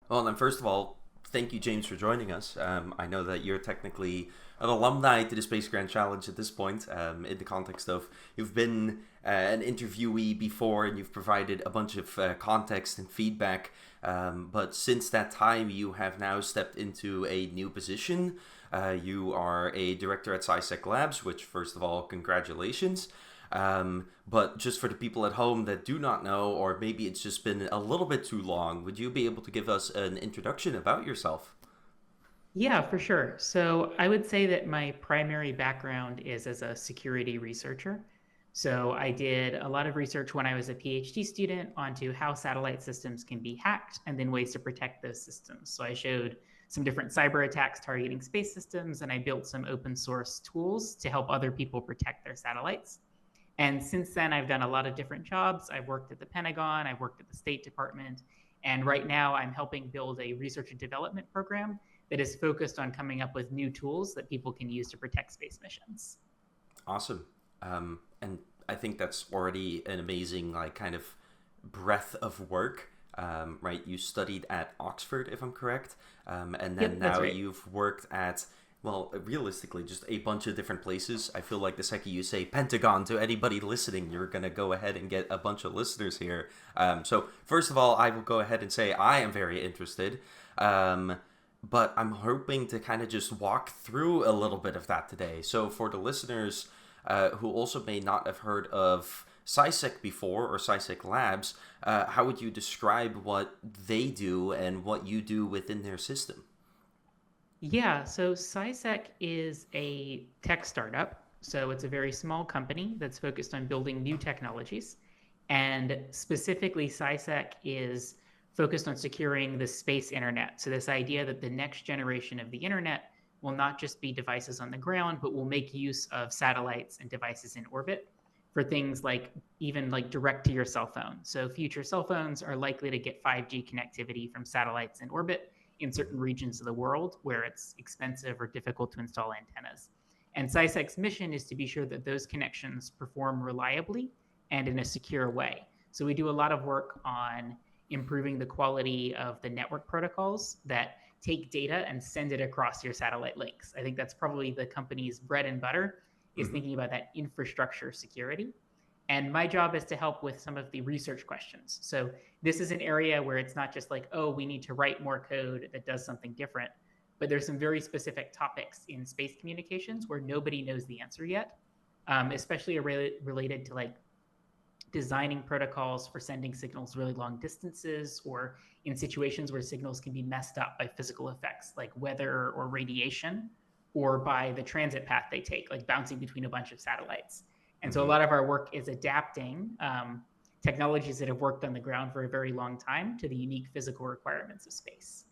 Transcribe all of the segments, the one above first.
Well, then first of all, thank you, James, for joining us. I know that you're technically an alumni to the Space Grand Challenge at this point, in the context of you've been an interviewee before and you've provided a bunch of context and feedback. But since that time, you have now stepped into a new position. You are a director at SciSec Labs, which, first of all, congratulations. But just for the people at home that do not know, or maybe it's just been a little bit too long, would you be able to give us an introduction about yourself? Yeah, for sure. So I would say that my primary background is as a security researcher. So I did a lot of research when I was a PhD student onto how satellite systems can be hacked and then ways to protect those systems. So I showed some different cyber attacks targeting space systems, and I built some open source tools to help other people protect their satellites. And since then, I've done a lot of different jobs. I've worked at the Pentagon, I've worked at the State Department, and right now I'm helping build a research and development program that is focused on coming up with new tools that people can use to protect space missions. Awesome. And I think that's already an amazing, like, kind of breadth of work. Right? You studied at Oxford, if I'm correct. And then Yep, that's now right. you've worked at, well, realistically, just a bunch of different places. I feel like the second you say Pentagon to anybody listening, you're going to go ahead and get a bunch of listeners here. So, first of all, I will go ahead and say I am very interested. Um, but I'm hoping to kind of just walk through a little bit of that today. So, for the listeners who also may not have heard of SciSec before or SciSec Labs, how would you describe what they do and what you do within their system? Yeah, so SciSec is a tech startup. So it's a very small company that's focused on building new technologies. And specifically, SciSec is focused on securing the space internet. So, this idea that the next generation of the internet will not just be devices on the ground, but will make use of satellites and devices in orbit for things like even like direct to your cell phone. So, future cell phones are likely to get 5G connectivity from satellites in orbit in certain regions of the world where it's expensive or difficult to install antennas. And SciSec's mission is to be sure that those connections perform reliably and in a secure way. So we do a lot of work on improving the quality of the network protocols that take data and send it across your satellite links. I think that's probably the company's bread and butter, is Mm-hmm. thinking about that infrastructure security. And my job is to help with some of the research questions. So this is an area where it's not just like, oh, we need to write more code that does something different, but there's some very specific topics in space communications where nobody knows the answer yet, especially related to like designing protocols for sending signals really long distances, or in situations where signals can be messed up by physical effects like weather or radiation, or by the transit path they take, like bouncing between a bunch of satellites. And so a Mm-hmm. lot of our work is adapting technologies that have worked on the ground for a very long time to the unique physical requirements of space.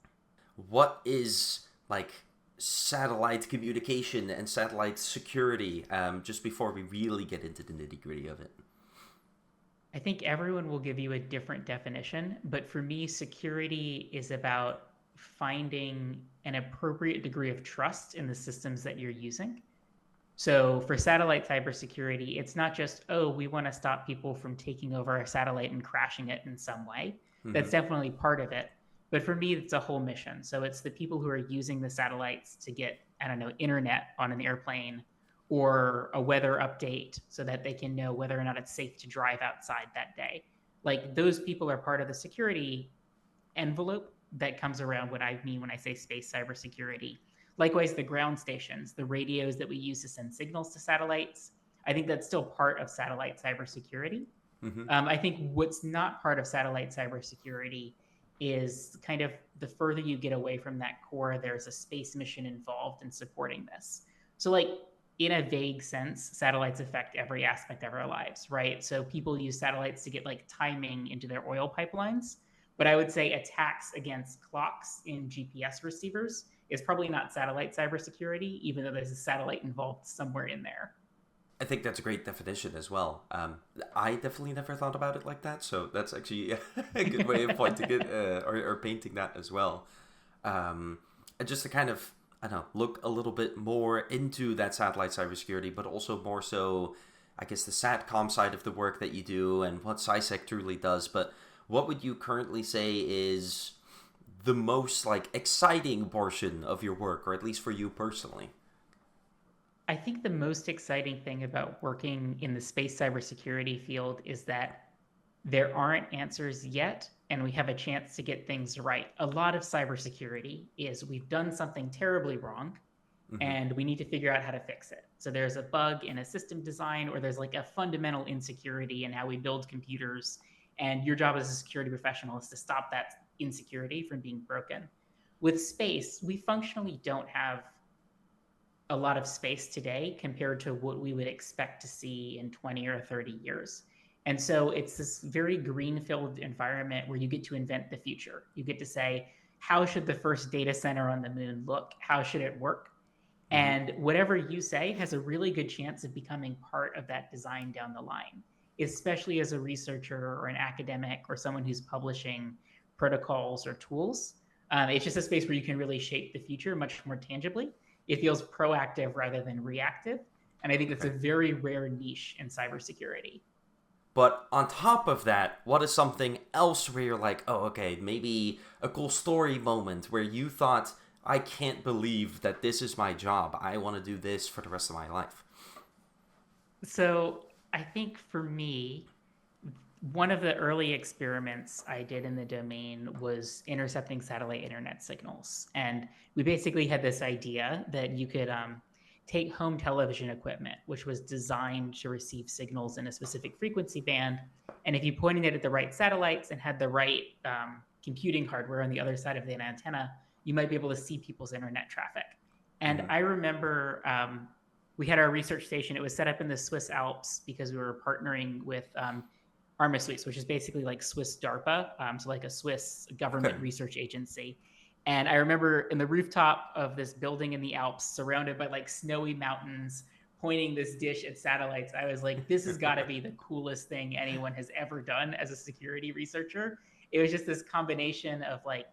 What is, like, satellite communication and satellite security, just before we really get into the nitty gritty of it? I think everyone will give you a different definition, but for me, security is about finding an appropriate degree of trust in the systems that you're using. So for satellite cybersecurity, it's not just, oh, we want to stop people from taking over a satellite and crashing it in some way. Mm-hmm. That's definitely part of it. But for me, it's a whole mission. So it's the people who are using the satellites to get, I don't know, internet on an airplane or a weather update so that they can know whether or not it's safe to drive outside that day. Like those people are part of the security envelope that comes around what I mean when I say space cybersecurity. Likewise, the ground stations, the radios that we use to send signals to satellites, I think that's still part of satellite cybersecurity. Mm-hmm. I think what's not part of satellite cybersecurity is kind of the further you get away from that core, there's a space mission involved in supporting this. So, like, in a vague sense, satellites affect every aspect of our lives, right? So, people use satellites to get like timing into their oil pipelines. But I would say attacks against clocks in GPS receivers is probably not satellite cybersecurity, even though there's a satellite involved somewhere in there. I think that's a great definition as well. I definitely never thought about it like that, so that's actually a good way of pointing it, or painting that as well. And just to kind of, I don't know, look a little bit more into that satellite cybersecurity, but also more so, I guess, the SATCOM side of the work that you do and what SciSec truly does. But what would you currently say is the most like exciting portion of your work, or at least for you personally? I think the most exciting thing about working in the space cybersecurity field is that there aren't answers yet, and we have a chance to get things right. A lot of cybersecurity is we've done something terribly wrong, Hmm. and we need to figure out how to fix it. So there's a bug in a system design, or there's like a fundamental insecurity in how we build computers. And your job as a security professional is to stop that insecurity from being broken. With space, we functionally don't have a lot of space today compared to what we would expect to see in 20 or 30 years. And so it's this very greenfield environment where you get to invent the future. You get to say, how should the first data center on the moon look? How should it work? Hmm. And whatever you say has a really good chance of becoming part of that design down the line, especially as a researcher or an academic or someone who's publishing protocols or tools. It's just a space where you can really shape the future much more tangibly. It feels proactive rather than reactive. And I think that's a Okay. very rare niche in cybersecurity. But on top of that, what is something else where you're like, oh, okay, maybe a cool story moment where you thought, I can't believe that this is my job. I want to do this for the rest of my life. So I think for me, one of the early experiments I did in the domain was intercepting satellite internet signals. And we basically had this idea that you could take home television equipment, which was designed to receive signals in a specific frequency band. And if you pointed it at the right satellites and had the right computing hardware on the other side of the antenna, you might be able to see people's internet traffic. And Hmm. I remember we had our research station. It was set up in the Swiss Alps because we were partnering with Arma-Suisse, which is basically like Swiss DARPA, so like a Swiss Okay. government research agency. And I remember in the rooftop of this building in the Alps, surrounded by like snowy mountains, pointing this dish at satellites. I was like, this has got to be the coolest thing anyone has ever done as a security researcher. It was just this combination of like,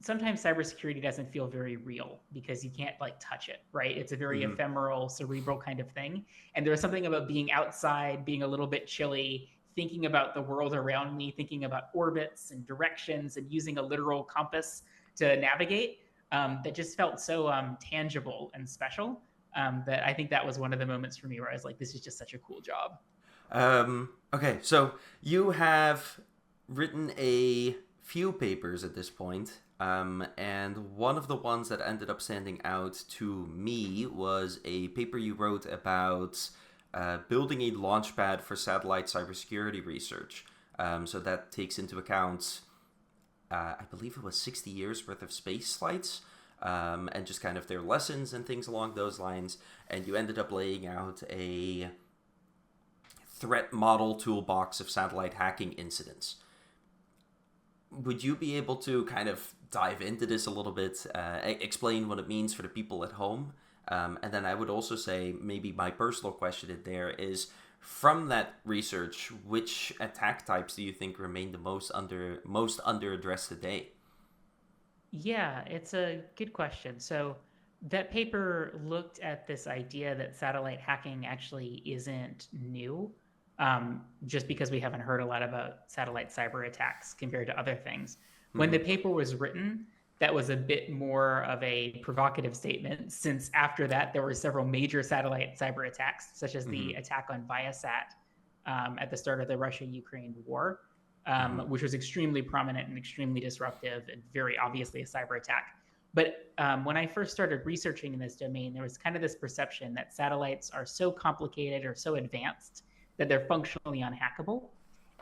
sometimes cybersecurity doesn't feel very real because you can't like touch it, right? It's a very Hmm. ephemeral, cerebral kind of thing. And there was something about being outside, being a little bit chilly, thinking about the world around me, thinking about orbits and directions and using a literal compass to navigate, that just felt so tangible and special, that I think that was one of the moments for me where I was like, this is just such a cool job. Okay, so you have written a few papers at this point, and one of the ones that ended up standing out to me was a paper you wrote about building a launchpad for satellite cybersecurity research. So that takes into account, I believe it was 60 years worth of space flights, and just kind of their lessons and things along those lines. And you ended up laying out a threat model toolbox of satellite hacking incidents. Would you be able to kind of dive into this a little bit, explain what it means for the people at home? And then I would also say maybe my personal question in there is, from that research, which attack types do you think remain the most under addressed today? Yeah, it's a good question. So that paper looked at this idea that satellite hacking actually isn't new, just because we haven't heard a lot about satellite cyber attacks compared to other things. When Mm-hmm. the paper was written, that was a bit more of a provocative statement, since after that, there were several major satellite cyber attacks, such as Mm-hmm. the attack on Viasat at the start of the Russia-Ukraine war, Mm-hmm. which was extremely prominent and extremely disruptive and very obviously a cyber attack. But when I first started researching in this domain, there was kind of this perception that satellites are so complicated or so advanced that they're functionally unhackable.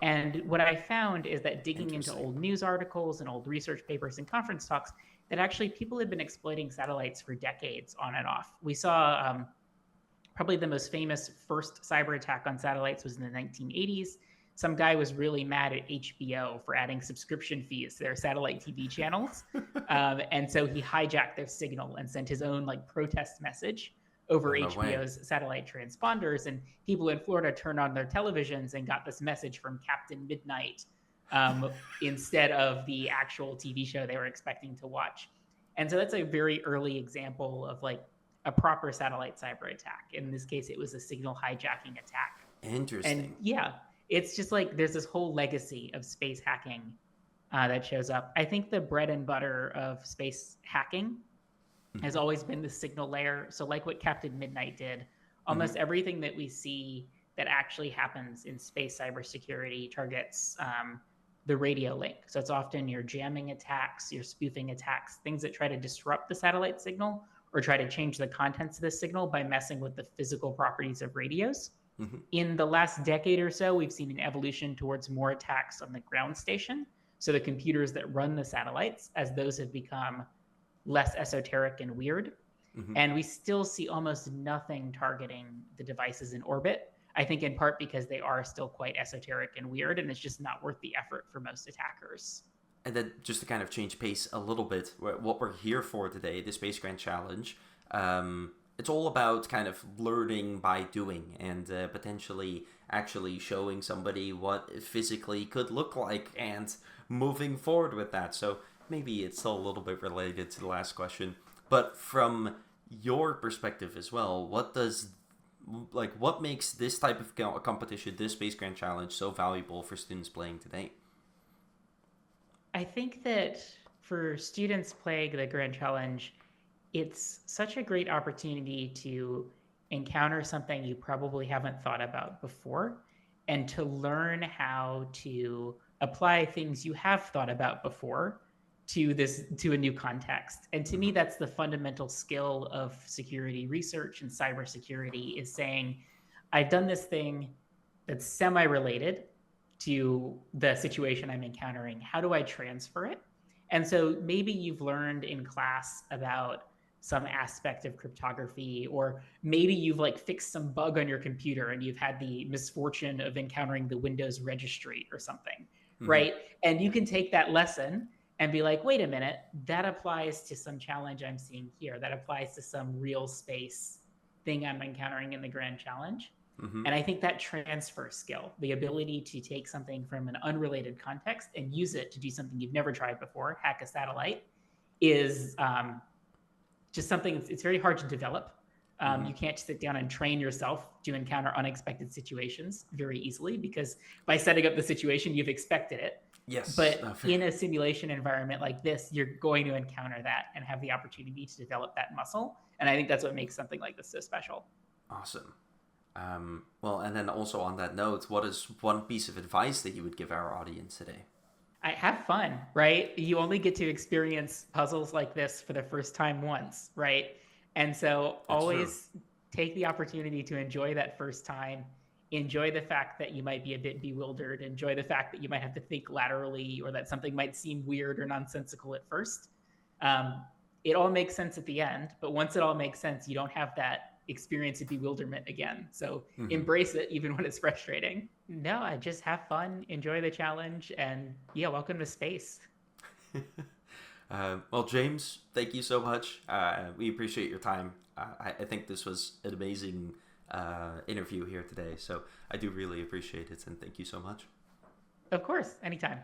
And what I found is that digging into Interesting. old news articles and old research papers and conference talks, that actually people had been exploiting satellites for decades on and off. We saw probably the most famous first cyber attack on satellites was in the 1980s. Some guy was really mad at HBO for adding subscription fees to their satellite TV channels. And so he hijacked their signal and sent his own like protest message over Oh, no way. HBO's satellite transponders. And people in Florida turned on their televisions and got this message from Captain Midnight, instead of the actual TV show they were expecting to watch. And so that's a very early example of like a proper satellite cyber attack. In this case, it was a signal hijacking attack. And Interesting. yeah, it's just like there's this whole legacy of space hacking that shows up. I think the bread and butter of space hacking has always been the signal layer. So like what Captain Midnight did, almost everything that we see that actually happens in space cybersecurity targets the radio link. So it's often your jamming attacks, your spoofing attacks, things that try to disrupt the satellite signal or try to change the contents of the signal by messing with the physical properties of radios. In the last decade or so, we've seen an evolution towards more attacks on the ground station. So the computers that run the satellites, as those have become less esoteric and weird. And we still see almost nothing targeting the devices in orbit. I think in part because they are still quite esoteric and weird, and it's just not worth the effort for most attackers. And then just to kind of change pace a little bit, what we're here for today, the Space Grand Challenge, it's all about kind of learning by doing and potentially actually showing somebody what it physically could look like and moving forward with that. So maybe it's still a little bit related to the last question, but from your perspective as well, what makes this type of competition, this Space Grand Challenge, so valuable for students playing today? I think that for students playing the Grand Challenge, it's such a great opportunity to encounter something you probably haven't thought about before and to learn how to apply things you have thought about before to a new context. And to me, that's the fundamental skill of security research and cybersecurity, is saying, I've done this thing that's semi-related to the situation I'm encountering. How do I transfer it? And so maybe you've learned in class about some aspect of cryptography, or maybe you've like fixed some bug on your computer and you've had the misfortune of encountering the Windows registry or something, right? And you can take that lesson and be like, wait a minute, that applies to some challenge I'm seeing here. That applies to some real space thing I'm encountering in the Grand Challenge. And I think that transfer skill, the ability to take something from an unrelated context and use it to do something you've never tried before, hack a satellite, is just something it's very hard to develop. You can't sit down and train yourself to encounter unexpected situations very easily, because by setting up the situation, you've expected it. Yes. But in a simulation environment like this, you're going to encounter that and have the opportunity to develop that muscle. And I think that's what makes something like this so special. Awesome. Well, and then also on that note, what is one piece of advice that you would give our audience today? I have fun, right? You only get to experience puzzles like this for the first time once, right? And so always take the opportunity to enjoy that first time. Enjoy the fact that you might be a bit bewildered. Enjoy the fact that you might have to think laterally, or that something might seem weird or nonsensical at first. It all makes sense at the end, but once it all makes sense, you don't have that experience of bewilderment again. So embrace it even when it's frustrating. No, I just have fun, enjoy the challenge, and yeah, welcome to space. Well, James, thank you so much. We appreciate your time. I think this was an amazing interview here today, so I do really appreciate it, and thank you so much. Of course, anytime.